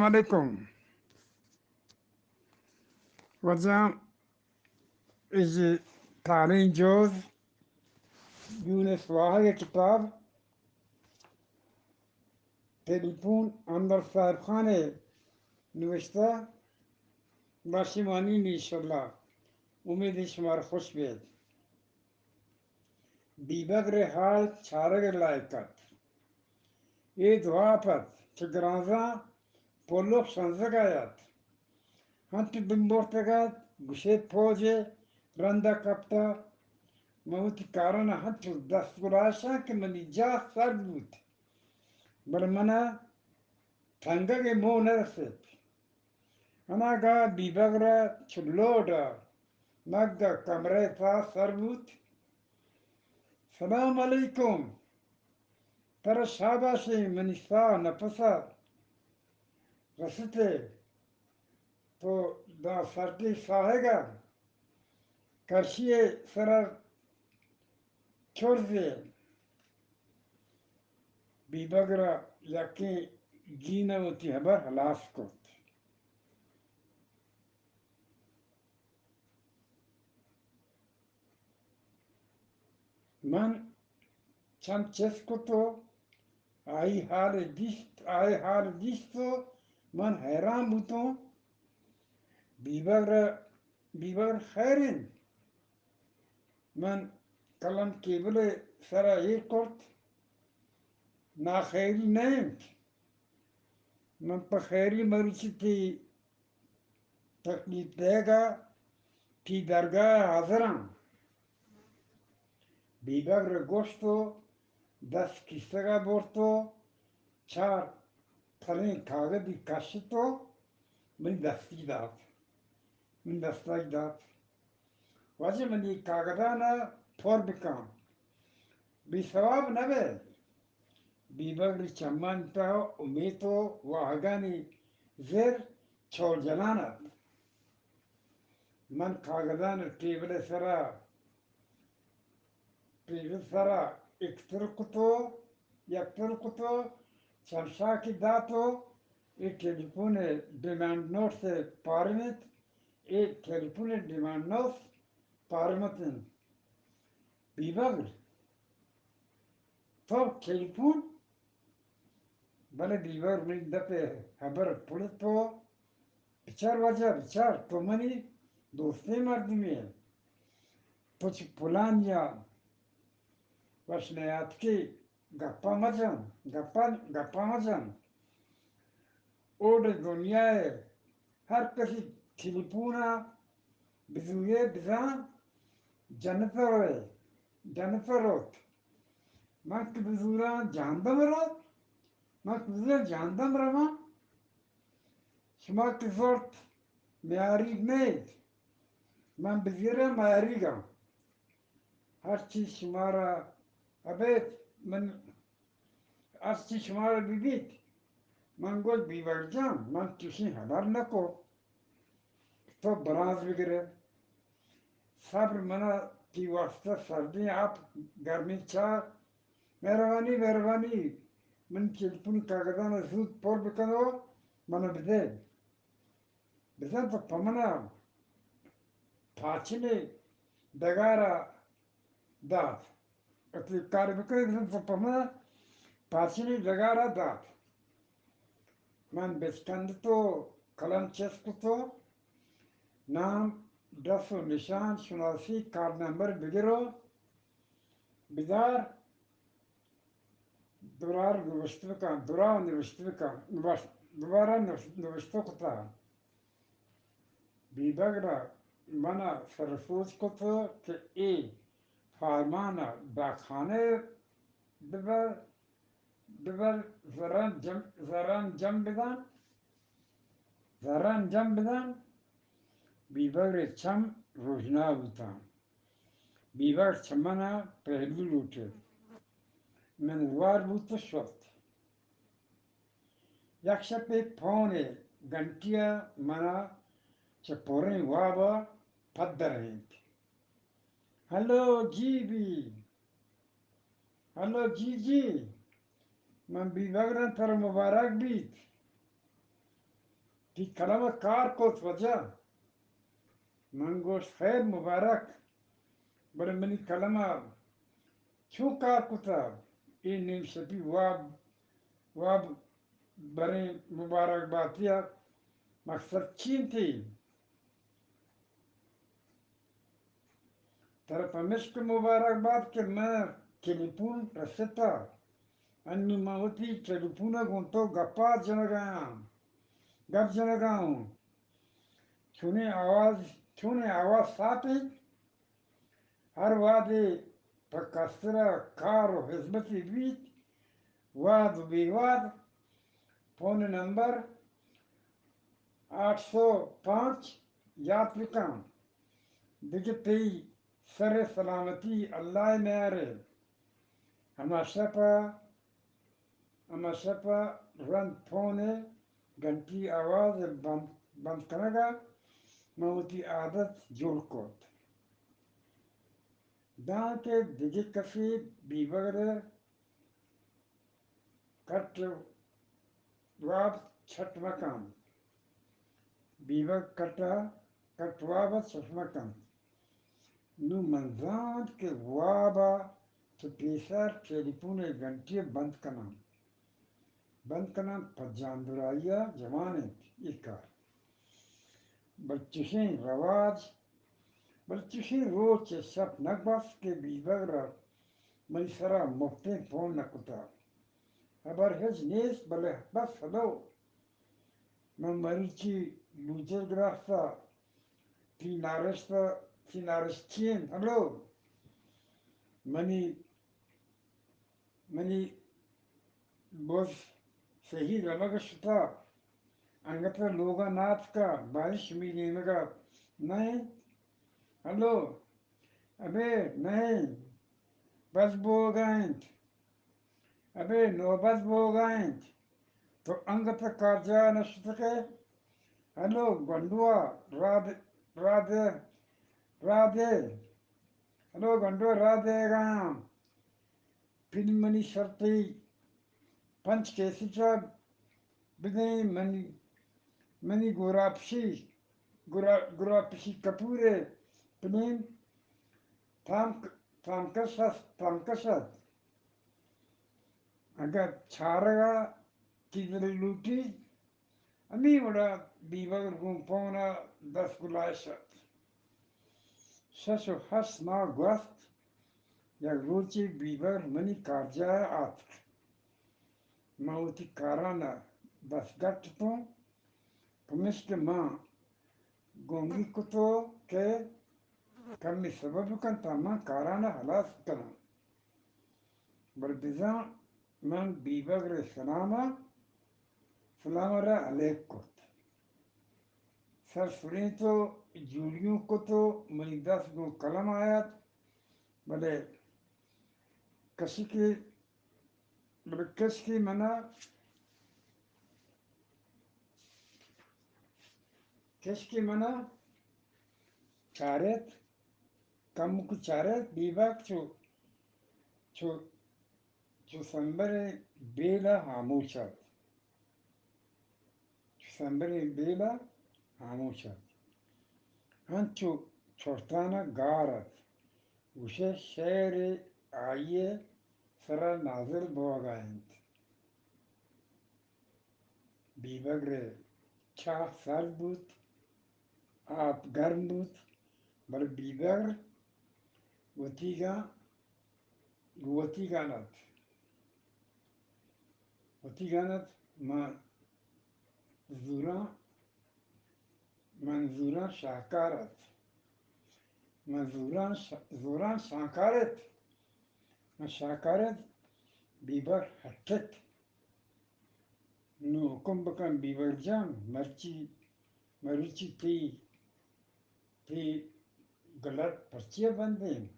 alaikum. Wajah is Tarin Joz, Yunus Wahag Kitab, telephone अंदर साहब खाने नविश्ता बाशिमानी इंशाल्लाह उम्मीद शुमार खुश बेद बीबगर हाल छारग लायकत ये दुआपत चग्राजा पोलोक संजगायत हंट बिंबोर्तगत गुशे फोजे रंदा कप्ता मौत कारण हंट दस्तुराशा के मनिजा सरबूत बरमना ठंगा मो नरसित अनागा बीबगरा चुल्लोडा नग्गा कमरे था सरबूत सलाम अलैकुम तर शाबाशी मनिसा नफसा रसते तो दा सर्दी साहेगा करशिए सरा चोरजे बीबगरा यकी जीना होती हबर हलास को मन चंद चेस्को तो आई हाल दिस्तो मन हैरान बुतो बीबर बीबर खैरिन मन कलम केबले सरा एक कोट ना खैरी नहीं मन पर खैरी मरुचिती तकलीफ देगा की दरगाह हाजरां बीबर गोश्तो 10 किस्तगा बोर्तो चार फलें कागदी काशितो من دستای داد واجه منی کاغدانا پر بکن بی ثواب نبه بیبگری چمان تا امیتو واهگانی زیر چول جلانت من کاغدانا टेबल सरा एकतर कुतो चमशा की दातो एक टेलीफोन डिमांड नोट से पारमित एक टेलीफोन डिमांड नोट पारमतन बीबग तो टेलीफोन बले बीबग में दपे खबर पुलिस तो विचार तो मनी दोस्ती मर्दी में कुछ पुलानिया वशनयात की गप्पा मजन ओड दुनिया हर किसी टेलीफोना बिजुए बिजान जनतरोत मक बिजुरा जानदम रमा शमा किसोर्ट म्यारी में मन बिजरा मारीगा हर चीज शुमारा अबेत मन हर चीज शुमारा बीबीत मन गोल बीवर्जन मन तुसी हमार नको तो बराज वगैरह सब्र मना की वास्ता सर्दी आप गर्मी चा मेहरबानी मन चिल्पुन कागदाना सूद पोर बकनो मन बिदे तो पमना फाचिने दगारा दात अति कार्मिक तो पमना फाचिने दगारा दात मन बेस्कंद तो कलम चेस्क तो नाम दस निशान शुनासी कार्ड नंबर बिगरो बिदार दोबारा निवस्तुका बीबगरा मना सरफूज को तो कि ए फार्माना दाखाने बिबर बिबर जरान जम बिदान बीबगरे चम रोजना होता बीबर चमना पहलू लूटे من وار بود شد یک شب پونه گنتیا منا چه پرین وابا پدرند هلو جی من بیبگرن تر مبارک بیت कि कलम कार को वजह मंगोश खैर मुबारक बड़े मनी कलम छू कार कुता ये नीम सपी वाब वाब बड़े मुबारक बातिया मकसद चीन थी तरफ मिश्क मुबारकबाद के मैं टेलीफोन रसता अन्य मावती टेलीफोन गुंतो गप्पा गप जनगाऊं छूने आवाज साथी हर वादे पकसरा कार और हिजमती बीच वाद विवाद फोन नंबर 805 यात्रिका दिखते सर सलामती अल्लाह मेरे हमाशा हमाशा रन फोन घंटी आवाज बंद बंद करेगा मौती आदत जोड़ कोत दांते दिगे कफी बीबर कट वाब छठ मकान बीबर कटा कटवाब छठ मकान नु मंजान के वाबा तो पेशर टेलीफोन घंटी बंद करना पजांदुराइया जमाने इकार बच्चे रवाज बच्चे रोच सब नकबस के बीबर मैसरा मुफ्ते फोन नकुता अबर हेज नेस बले बस हलो मैं मरीची लूजर ग्राफा ती नारस्टियन हलो मनी मनी बोस सही रमग शुता अंगत्र लोगा नाथ का बारिश मिली मगा नहीं हलो अबे नहीं बस बोगांत अबे नो बस बोगांत तो अंगत्र कार्जा नशुतके हलो गंडुआ राधे राधे राधे हलो गंडुआ राधे गाम फिल्मनी शर्ती पंच केसिचा बिदे मनी गोरापशी कपूरे प्लेन थामकसत अगर छारगा किधर लूटी अमी वड़ा बीबर गुंपोना 10 गुलाशत शशो हस ना gwast या रोची बीबर मनी कारजा आत mauti karana basgatto pumiske ma gongi kuto ke kami sababu kan tama karana halas kana berbiza man bibagre salamara alekot sar sunito juliu kuto manidas go kalam ayat bale kasiki bale kaski mana keski mana charet kamuku charet bibak chu Sambere Bela Hamushat. Sambere Bela Hamushat. Hanchu Chortana Garat. Ushe Shere Aye Sara Nazil Bogant. Bibagre Cha Salbut Ap Garmbut Bar Bibar Watiganat. Watiganat Ma Manzura Shakarat. Zuran Shankaret. Shakaret Bibar Hatet. No kumbakan Bibar Jam Marichi Ti Galat Parchia Bande.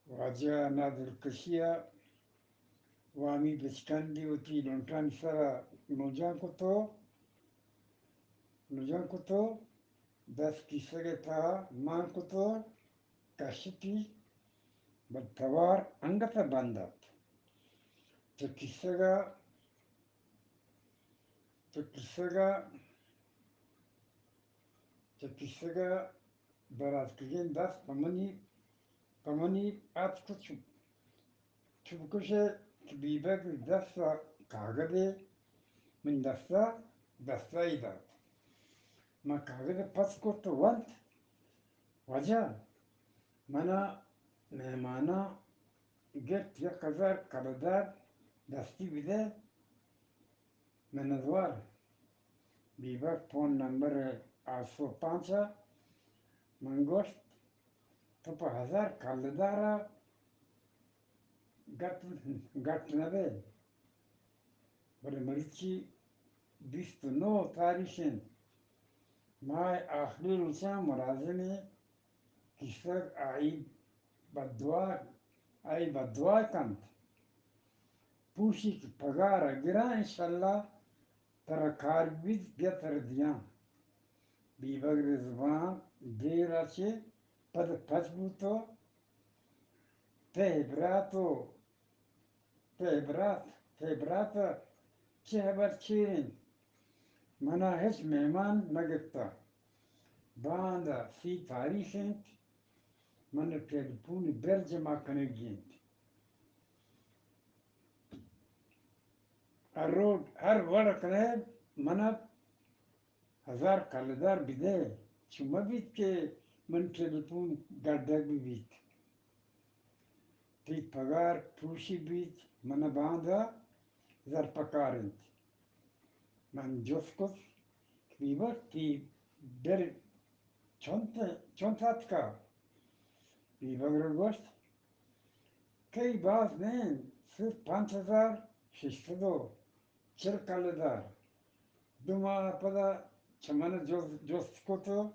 Raja Nadir Kashia Wami Bishkandi Uti Lontan Sara Nujankoto Das Kisagata Mankoto Kashiti Batavar Angata Bandat. तो किस्सा तो kissaga baratkigin das pamani atku çubukuşe bibek dasa kagade min dasa ma kagade paskotu want waja mana mehmana get ya kazar kaladar dasti bide menadwar bibek phone number 805 mangost topa hazar kaladara gat nave bare marichi bistu no tarishin mai akhir usa murazimi kişiler ay badwa kant pushi ki pagara gira inşallah tara karbiz getir diyan bibag rizvan deraçi pad pazbuto tebrato tebrata çi haber çirin mana hiç mehman nagetta banda fi tarihin mana telefoni bercema kanegin her varakne mana hazar kaledar bide çuma bit ke man telefon gardak bit tit pagar pushi bit mana banda zar pakarint man joskos kviva ti ber çontatka kviva gost kei baz ne sırf 5000 şiştido çırkalıdar duma pada çamana joskoto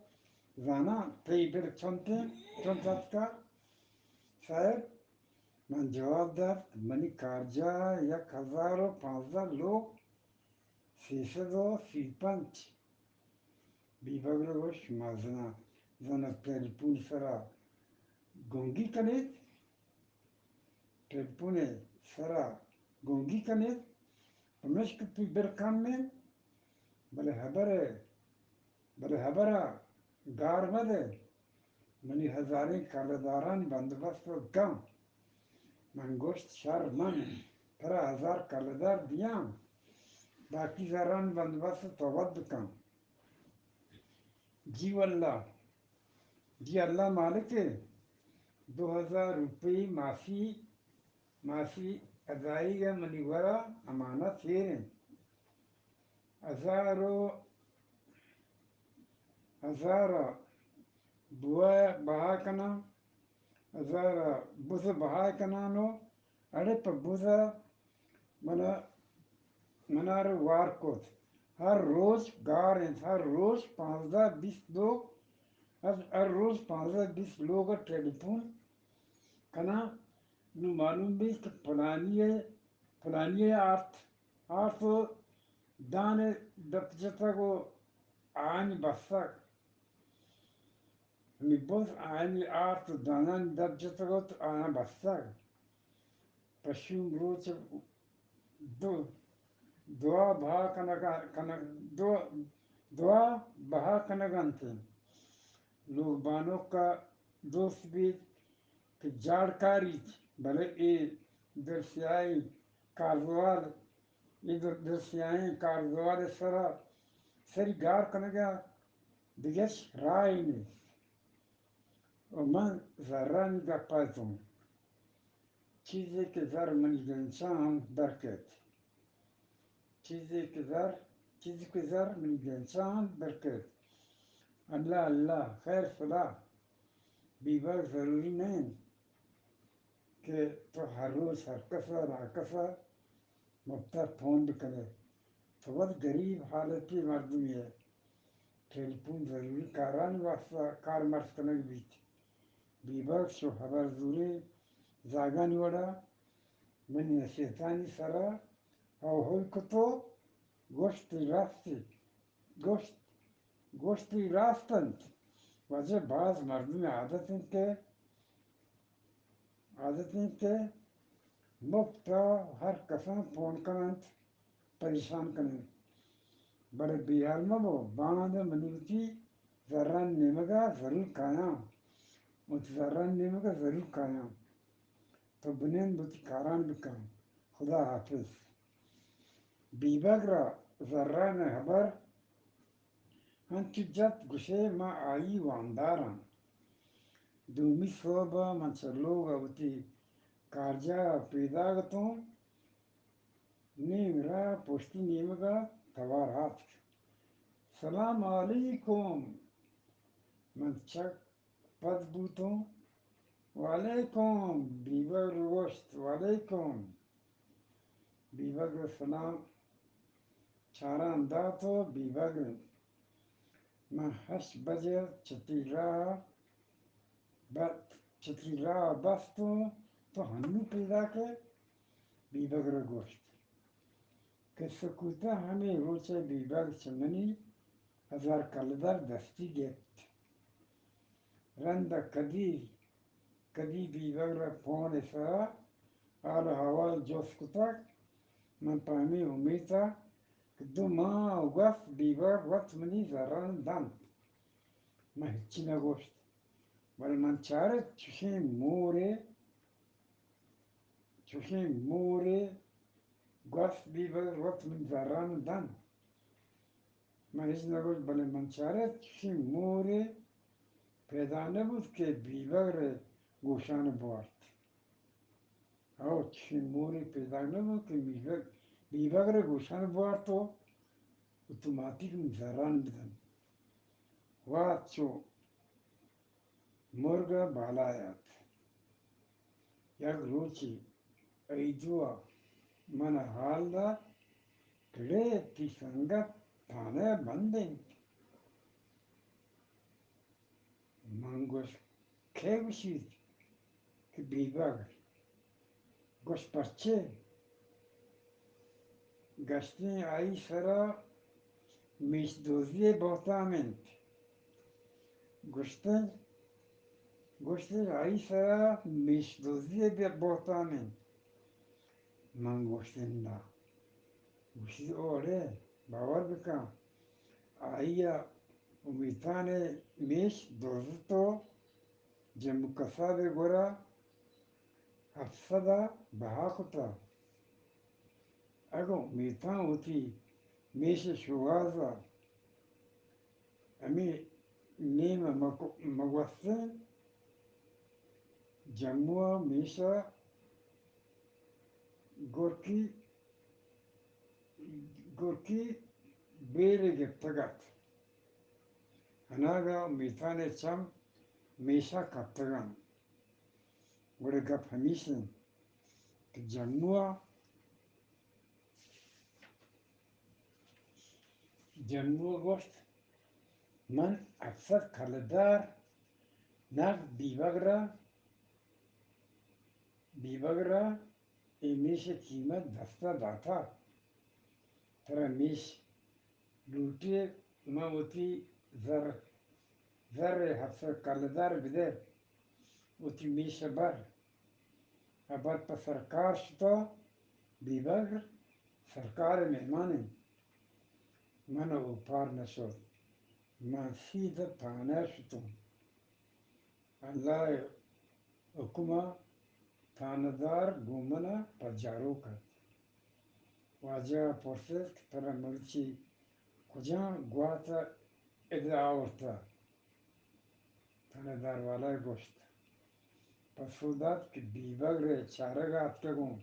zana kei ber çontatka sahip man cevap dar mani karca ya kazaro 5000 log şiştido silpanç bibagro goş mazna zana telefon sara gongi kanet telefone sara gongi kanet مشك في بركامن بله habara garmade mani hazarin kardaran bandobast gam man goşt şarman para hazar kardar diyam baki zaran bandobast tovat bikam जी अल्लाह मालिक 2000 रुपये माफी अदाई या मनीवरा अमानत फेरें हजारा बुआ बहा कना हजारा बुज बहा कनानो अड़े पर बुजा मना मनार वार कोत हर रोज हर रोज 15-20 लोग हर रोज 15-20 लोग का टेलीफोन कना नु मालूम भी कि फलानी आठ दाने दप्जता को आनी बस्sak mi boz ani आठ दाना दप्जता को आना बस्sak पशु रोच दो दुआ बहा कनगंते लोग बानों का दोस्त भी कि जाड़कारी भले ये दर्शाई कारवार ये दर्शाई कारवार सरी गार कनगा दिगेश रायने और मन जरानी का पातों चीज़ें के जर मन इंसान बरकत चीज़ के जर मन इंसान बरकत अल्लाह खैर फला बीबा जरूरी नहीं कि तो हर रोज हर कसा मुफ्ता फोन भी करे तो बहुत गरीब हालत की मर्दमी है टेलीफोन जरूरी कारान वास्ता कार मर्ज करने के बीच बीबक शो खबर जरूरी जागा निवड़ा मैंने शैतानी सरा और हो तो गोश्ती रास्तन वजह बाज मर्दमी आदतें के मुफ्त हर कसम फोन करन परेशान करें बड़े बिहार में वो बांध मनुची जर्रान निमगा जरूर खाया उस जर्रान निमगा जरूर खाया तो बुनियान बुती कारान बिकम खुदा हाफिज बीबगरा जर्रान हबर Antijat gushe ma ai wandaran. Dumi soba manchaloga uti karja pedagaton nimra posti nimaga tawarat. Salam alaikum manchak padbuton walaikum bibar rost walaikum bibar salam charan dato bibar ma hash bajar chatira But Chatrila Basto to Hanu Pidake Bibagra Ghost. Kesakuta Hame Rocha Bibag Chamani Azar Kaladar Dasti Get. Randa Kadi Bibagra Ponesa Ala Hawal Joskutak Mampami Umita Duma Ugaf Bibag Watmani Zaran Dan Mahichina Ghost. Valmanchare Chushin More Guas Biber Rot Minzaran Dan. Mahisnagos Balemanchare Chushin More Pedanebus ke Biber Gushan Bort. Au Chushin More Pedanebus ke Biber Gushan Borto automatic Minzaran Dan. Wacho Morga Balayat. Yak Ruchi Aidua Mana Halda Today Tisangat Tane Banding Mangos Kevshit Kibibag Gosparche Gastin Aisara Misdozie Botament Gostin Aisara Misdozie Botament Mangostinda Gushi Ore Bawarka Aya Umitane Mish Dozito Jemukasabe Gora Hafsada Bahakuta Ago Mitan Uti Mish Shugaza Ami Nima Magwasin Jamua Misha Gorki Berege Tagat Anaga Mitane Cham Misha Kaptagan Gorega Permission Jamua Ghost Man Aksar Kaladar Nag Bibagra Emisha Kima Dasta Data Taramish Luti Mauti Zar Hafsa Kaladar Bide Uti Misha Bar Abad pa Sarkar Shto Bibagr Sarkar Mehmane Mana Upar Nashot Masida Tana Shto Allah Ukuma Tanadar Gumana Pajaruka Waja Porses Taramulchi Kujan Guata Eda Aorta Tanadar Wala Ghost Pasudat ki Bibagre Charaga Atkagun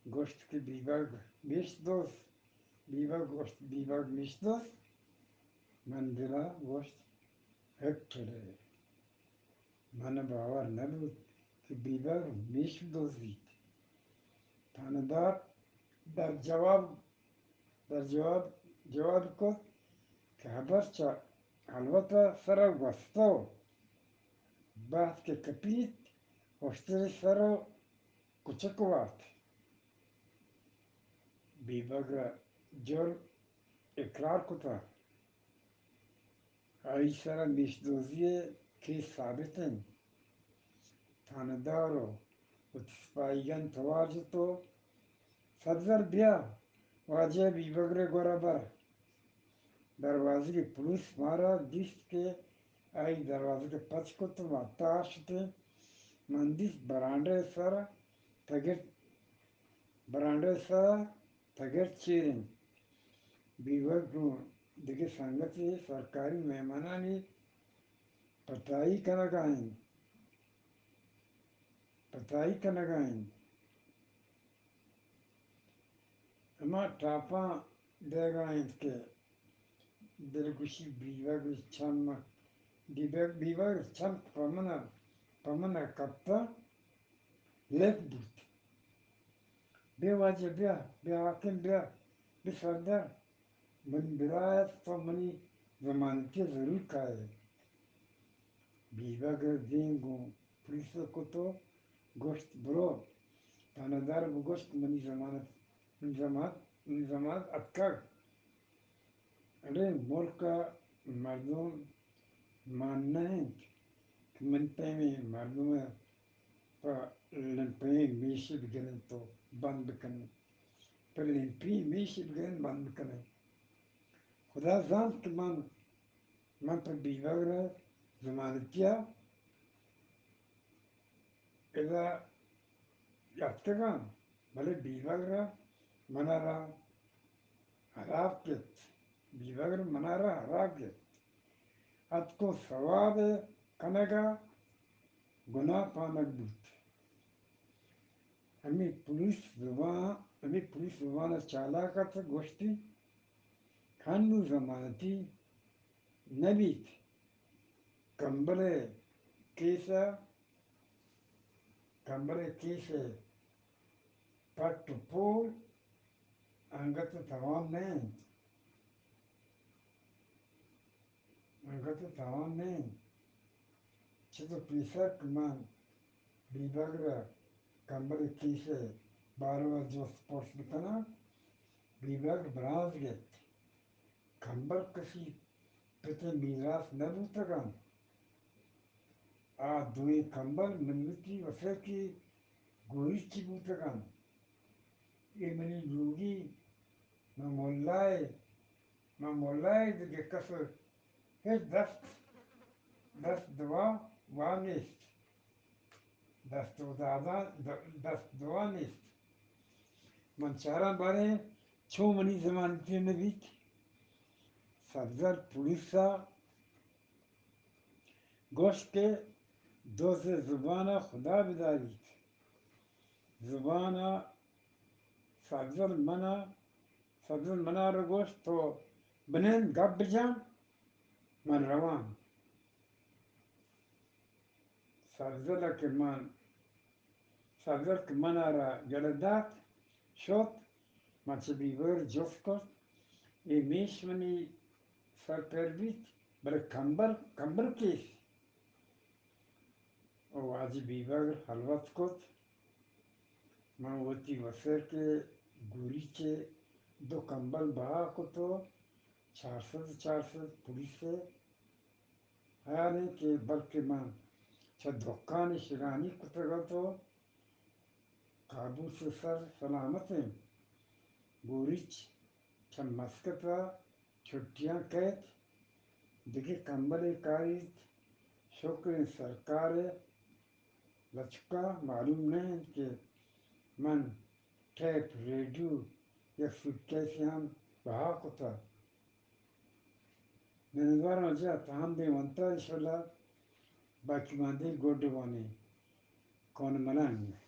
Ghost ki Bibag Mishdos Bibag Ghost Bibag Mishdos Mandela Ghost Hectore Mana Bavar Nabu ki Bibag Mishdos Vit Tanadar Dar Jawab ko ki haber cha Alvata Sara Vasto Baat ke kapit Hosteri Sara Kuchakovat Bibaga Jor ikrar kuta Aisara Mishdoziye ke sabitin Tanadaro Utspaigan Tawajito Sadzar Bia Wajah Bibagre Gorabar दरवाजे की police मारा this के आई दरवाजे के पच को तो वाताश थे मंदिर बरांडे सर तगेट बरांडे सर तगेट चीरिंग बीवर को दिखे संगत से सरकारी मेहमानानी पताई कनगाइन अमा टापा देगाइन के दिलगुशी बीवर छम बीवर छम पमना कप्ता लेक बुत बेवाजे बेआकिम बेसरदार मन विलायत तो मनी जमानती जरूर खाए बीवर देंगो पुलिस को तो गोश्त ब्रो थानेदार गोश्त मनी जमानत अटकर अरे मुल्क का मर्दों मानना है कि मनपे में मर्दों में पर लंपे मीशी बिगड़न तो बंद करने पर लंपी मीशी बिगड़न बंद करने खुदा जान कि मन पर बीवर जमानतिया इधर यात्रा भले बीवर मनारा हराफियत बीवर मनारा हराफियत आपको सवाब कनेगा गुनाह पानक बुत हमें पुलिस जुबान चालाकत गोश्ती खानू जमानती नबीत कंबले केसा पट्टपोल अंगत तमाम नहीं चलो पैसा कमान बीबगरा कंबल केसे बारवा जो स्पोर्ट्स बितना बीबग ब्रांज गेट कंबल कसी पते मीरास न बूतगन आ दुई कंबल मनविती वसे की गोरी ची बूतगन ये money लूगी ma mollai de kasser het das dwa war nicht das dwa nicht man चारा बारे छो मनी जमानती में भी सफजर पुलिसा गोश्त के दो से जुबाना खुदा बिदारी जुबाना सफजर मना रगोश तो बनेन गब जान मन रवान सफजर के मनारा गलदात शोत माचे बीवर जोफकोट ए मेशमनी सरपेरबित बरे कंबर केस ओ आज बीवर हलवत कोत मावती वसर के गुरीचे दो कंबल बहा को तो 400 पुलिस से आने के बल्कि मां धोखा ने शिरानी कुतगा तो काबू से सर सलामत है गोरिच मस्कता छुट्टियां कैद दिखे कंबल कारिज शुक्र सरकार लचका मालूम नहीं कि मन टेप रेडियो या कैसे हम बहा कुता नजर मजा ताम दे वंता इंशाल्लाह बाकी मांदे गोडवाने कौन मनाएंगे